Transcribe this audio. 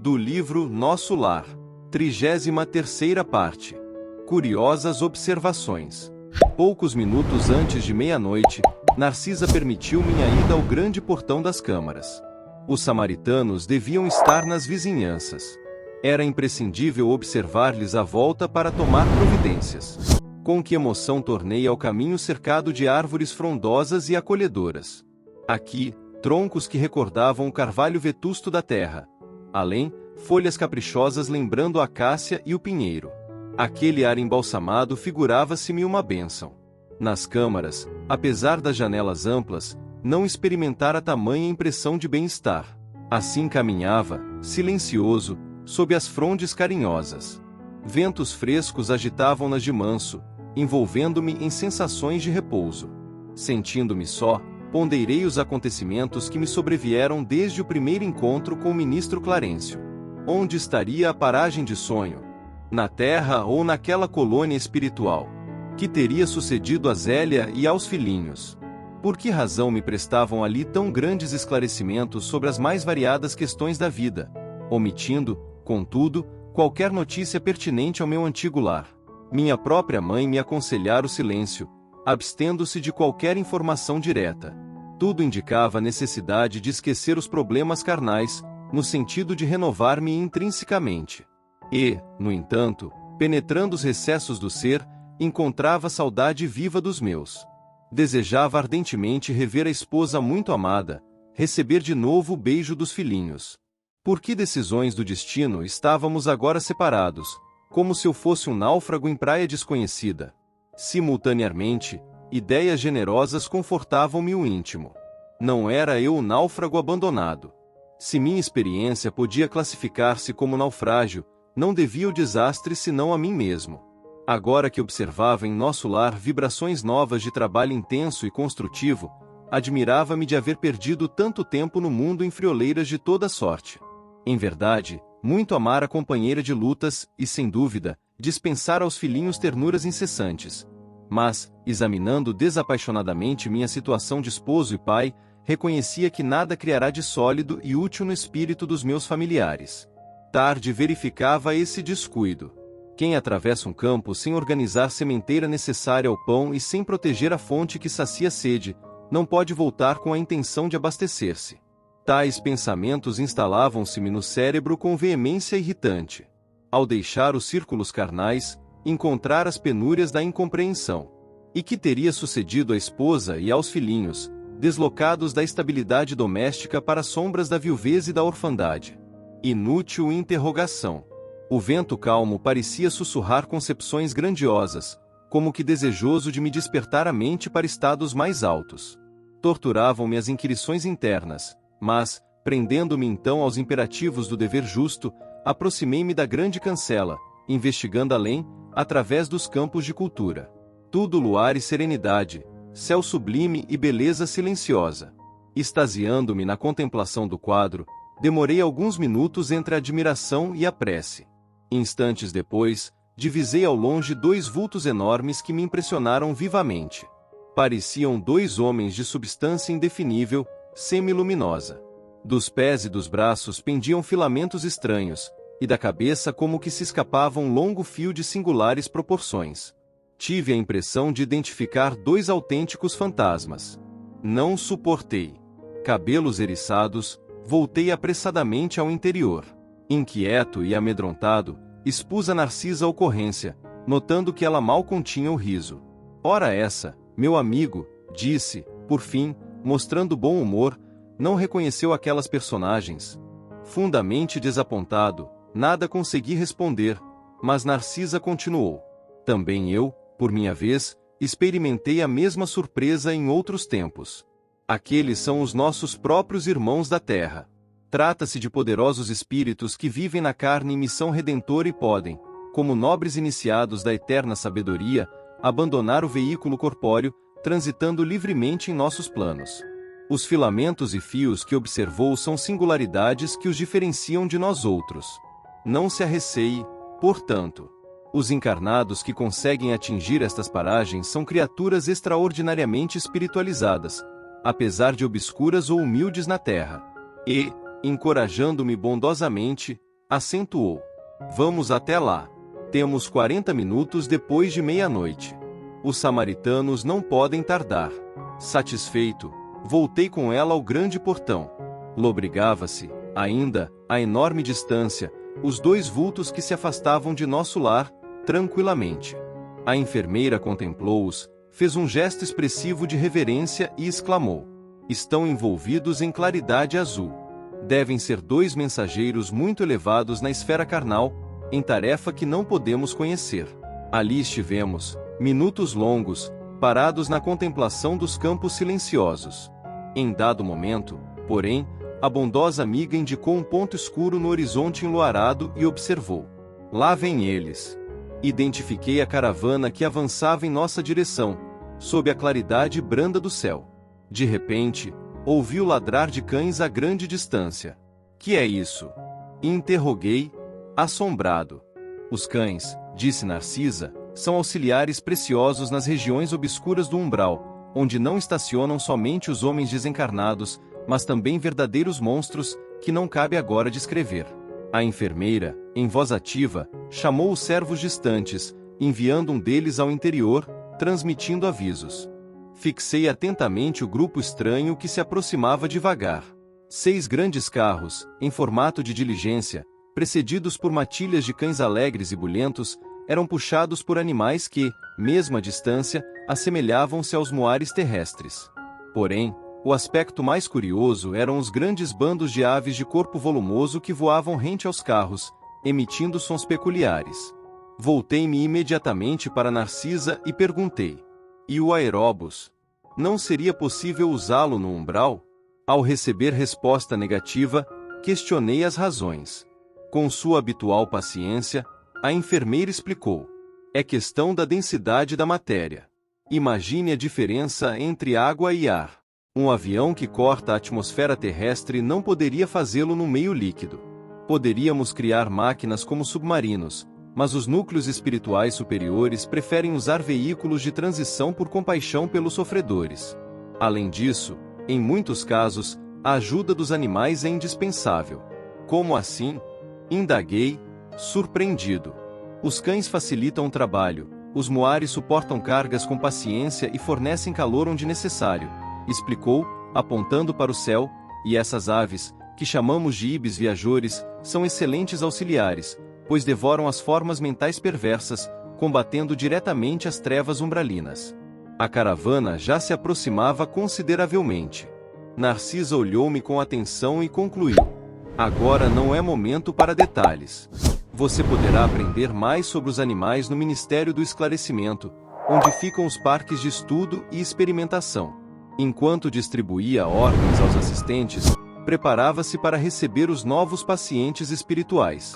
Do livro Nosso Lar. 33ª parte. Curiosas observações. Poucos minutos antes de meia-noite, Narcisa permitiu minha ida ao grande portão das câmaras. Os samaritanos deviam estar nas vizinhanças. Era imprescindível observar-lhes a volta para tomar providências. Com que emoção tornei ao caminho cercado de árvores frondosas e acolhedoras. Aqui, troncos que recordavam o carvalho vetusto da terra. Além, folhas caprichosas lembrando a acácia e o pinheiro. Aquele ar embalsamado figurava-se-me uma bênção. Nas câmaras, apesar das janelas amplas, não experimentara tamanha impressão de bem-estar. Assim caminhava, silencioso, sob as frondes carinhosas. Ventos frescos agitavam-nas de manso, envolvendo-me em sensações de repouso. Sentindo-me só, ponderei os acontecimentos que me sobrevieram desde o primeiro encontro com o ministro Clarencio. Onde estaria a paragem de sonho? Na terra ou naquela colônia espiritual? Que teria sucedido a Zélia e aos filhinhos? Por que razão me prestavam ali tão grandes esclarecimentos sobre as mais variadas questões da vida, omitindo, contudo, qualquer notícia pertinente ao meu antigo lar? Minha própria mãe me aconselhara o silêncio, abstendo-se de qualquer informação direta. Tudo indicava a necessidade de esquecer os problemas carnais, no sentido de renovar-me intrinsecamente. E, no entanto, penetrando os recessos do ser, encontrava a saudade viva dos meus. Desejava ardentemente rever a esposa muito amada, receber de novo o beijo dos filhinhos. Por que decisões do destino estávamos agora separados, como se eu fosse um náufrago em praia desconhecida? Simultaneamente, ideias generosas confortavam-me o íntimo. Não era eu o náufrago abandonado. Se minha experiência podia classificar-se como naufrágio, não devia o desastre senão a mim mesmo. Agora que observava em nosso lar vibrações novas de trabalho intenso e construtivo, admirava-me de haver perdido tanto tempo no mundo em frioleiras de toda sorte. Em verdade, muito amara a companheira de lutas e, sem dúvida, dispensara aos filhinhos ternuras incessantes. Mas, examinando desapaixonadamente minha situação de esposo e pai, reconhecia que nada criará de sólido e útil no espírito dos meus familiares. Tarde verificava esse descuido. Quem atravessa um campo sem organizar sementeira necessária ao pão e sem proteger a fonte que sacia a sede, não pode voltar com a intenção de abastecer-se. Tais pensamentos instalavam-se-me no cérebro com veemência irritante. Ao deixar os círculos carnais, encontrar as penúrias da incompreensão. E que teria sucedido à esposa e aos filhinhos, deslocados da estabilidade doméstica para as sombras da viuvez e da orfandade? Inútil interrogação. O vento calmo parecia sussurrar concepções grandiosas, como que desejoso de me despertar a mente para estados mais altos. Torturavam-me as inquirições internas, mas, prendendo-me então aos imperativos do dever justo, aproximei-me da grande cancela, investigando além, através dos campos de cultura. Tudo luar e serenidade, céu sublime e beleza silenciosa. Extasiando-me na contemplação do quadro, demorei alguns minutos entre a admiração e a prece. Instantes depois, divisei ao longe dois vultos enormes que me impressionaram vivamente. Pareciam dois homens de substância indefinível, semiluminosa. Dos pés e dos braços pendiam filamentos estranhos, e da cabeça como que se escapava um longo fio de singulares proporções. Tive a impressão de identificar dois autênticos fantasmas. Não suportei. Cabelos eriçados, voltei apressadamente ao interior. Inquieto e amedrontado, expus a Narcisa a ocorrência, notando que ela mal continha o riso. Ora essa, meu amigo, disse, por fim, mostrando bom humor, não reconheceu aquelas personagens. Fundamente desapontado, nada consegui responder, mas Narcisa continuou. Também eu, por minha vez, experimentei a mesma surpresa em outros tempos. Aqueles são os nossos próprios irmãos da terra. Trata-se de poderosos espíritos que vivem na carne em missão redentora e podem, como nobres iniciados da eterna sabedoria, abandonar o veículo corpóreo, transitando livremente em nossos planos. Os filamentos e fios que observou são singularidades que os diferenciam de nós outros. Não se arreceie, portanto. Os encarnados que conseguem atingir estas paragens são criaturas extraordinariamente espiritualizadas, apesar de obscuras ou humildes na terra. E, encorajando-me bondosamente, Acentuou. Vamos até lá. Temos 40 minutos depois de meia-noite. Os samaritanos não podem tardar. Satisfeito, voltei com ela ao grande portão. Lobrigava-se, ainda, a enorme distância, os dois vultos que se afastavam de nosso lar, tranquilamente. A enfermeira contemplou-os, fez um gesto expressivo de reverência e exclamou: estão envolvidos em claridade azul. Devem ser dois mensageiros muito elevados na esfera carnal, em tarefa que não podemos conhecer. Ali estivemos, minutos longos, parados na contemplação dos campos silenciosos. Em dado momento, porém, a bondosa amiga indicou um ponto escuro no horizonte enluarado e observou: lá vêm eles. Identifiquei a caravana que avançava em nossa direção, sob a claridade branda do céu. De repente, ouvi o ladrar de cães a grande distância. Que é isso? Interroguei, assombrado. Os cães, disse Narcisa, são auxiliares preciosos nas regiões obscuras do umbral, onde não estacionam somente os homens desencarnados, mas também verdadeiros monstros, que não cabe agora descrever. A enfermeira, em voz ativa, chamou os servos distantes, enviando um deles ao interior, transmitindo avisos. Fixei atentamente o grupo estranho que se aproximava devagar. 6 grandes carros, em formato de diligência, precedidos por matilhas de cães alegres e bulhentos, eram puxados por animais que, mesmo à distância, assemelhavam-se aos moares terrestres. Porém, o aspecto mais curioso eram os grandes bandos de aves de corpo volumoso que voavam rente aos carros, emitindo sons peculiares. Voltei-me imediatamente para Narcisa e perguntei: e o aeróbus? Não seria possível usá-lo no umbral? Ao receber resposta negativa, questionei as razões. Com sua habitual paciência, a enfermeira explicou: é questão da densidade da matéria. Imagine a diferença entre água e ar. Um avião que corta a atmosfera terrestre não poderia fazê-lo no meio líquido. Poderíamos criar máquinas como submarinos, mas os núcleos espirituais superiores preferem usar veículos de transição por compaixão pelos sofredores. Além disso, em muitos casos, a ajuda dos animais é indispensável. Como assim? Indaguei, surpreendido. Os cães facilitam o trabalho, os moares suportam cargas com paciência e fornecem calor onde necessário, explicou, apontando para o céu, e essas aves, que chamamos de ibis viajores, são excelentes auxiliares, pois devoram as formas mentais perversas, combatendo diretamente as trevas umbralinas. A caravana já se aproximava consideravelmente. Narcisa olhou-me com atenção e concluiu: agora não é momento para detalhes. Você poderá aprender mais sobre os animais no Ministério do Esclarecimento, onde ficam os parques de estudo e experimentação. Enquanto distribuía ordens aos assistentes, preparava-se para receber os novos pacientes espirituais.